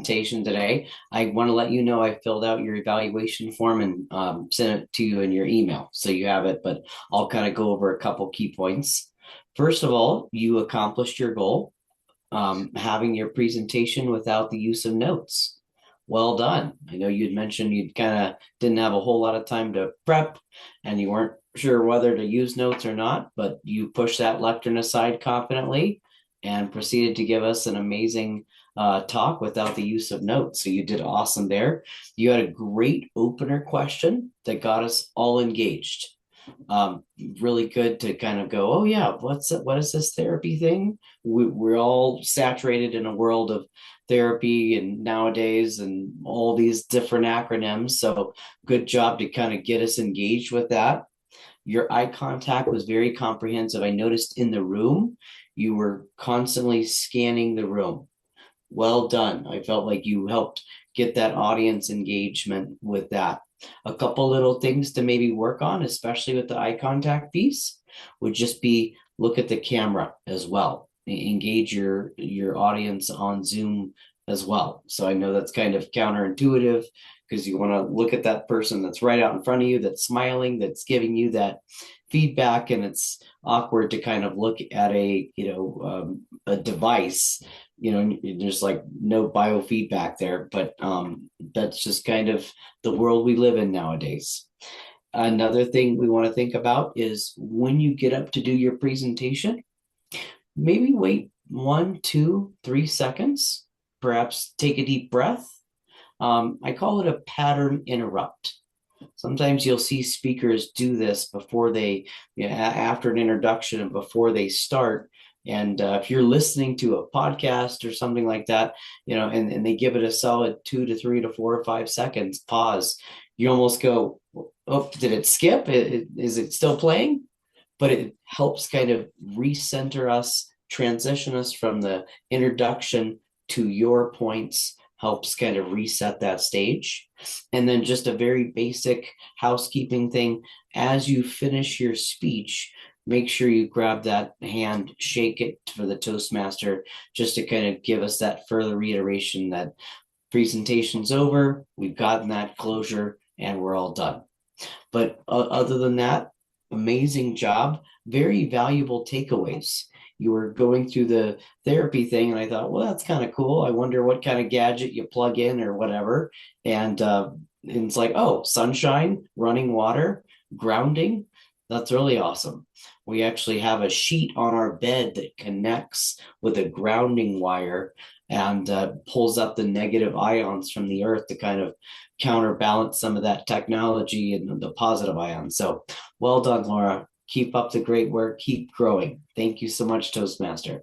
presentation today. I want to let you know I filled out your evaluation form and sent it to you in your email. So you have it, but I'll kind of go over a couple key points. First of all, you accomplished your goal, having your presentation without the use of notes. Well done. I know you'd mentioned you kind of didn't have a whole lot of time to prep and you weren't sure whether to use notes or not, but you pushed that lectern aside confidently and proceeded to give us an amazing talk without the use of notes. So you did awesome there. You had a great opener question that got us all engaged. Really good to kind of go, oh yeah, what is this therapy thing? We're all saturated in a world of therapy and nowadays and all these different acronyms. So good job to kind of get us engaged with that. Your eye contact was very comprehensive. I noticed in the room, you were constantly scanning the room. Well done. I felt like you helped get that audience engagement with that. A couple little things to maybe work on, especially with the eye contact piece, would just be look at the camera as well. Engage your audience on Zoom as well. So I know that's kind of counterintuitive because you want to look at that person that's right out in front of you, that's smiling, that's giving you that feedback, and it's awkward to kind of look at a device, there's like no biofeedback there, but that's just kind of the world we live in nowadays. Another thing we want to think about is when you get up to do your presentation, maybe wait 1, 2, 3 seconds, perhaps take a deep breath. I call it a pattern interrupt. Sometimes you'll see speakers do this before they, after an introduction and before they start. And if you're listening to a podcast or something like that, and they give it a solid 2 to 3 to 4 or 5 seconds pause, you almost go, oh, did it skip? Is it still playing? But it helps kind of recenter us, transition us from the introduction to your points, helps kind of reset that stage. And then just a very basic housekeeping thing, as you finish your speech, make sure you grab that hand, shake it for the Toastmaster, just to kind of give us that further reiteration that presentation's over, we've gotten that closure, and we're all done. But other than that, amazing job. Very valuable takeaways. You were going through the therapy thing, and I thought, well, that's kind of cool. I wonder what kind of gadget you plug in or whatever. And it's like, oh, sunshine, running water, grounding. That's really awesome. We actually have a sheet on our bed that connects with a grounding wire and pulls up the negative ions from the earth to kind of counterbalance some of that technology and the positive ions. So well done, Laura. Keep up the great work. Keep growing. Thank you so much, Toastmaster.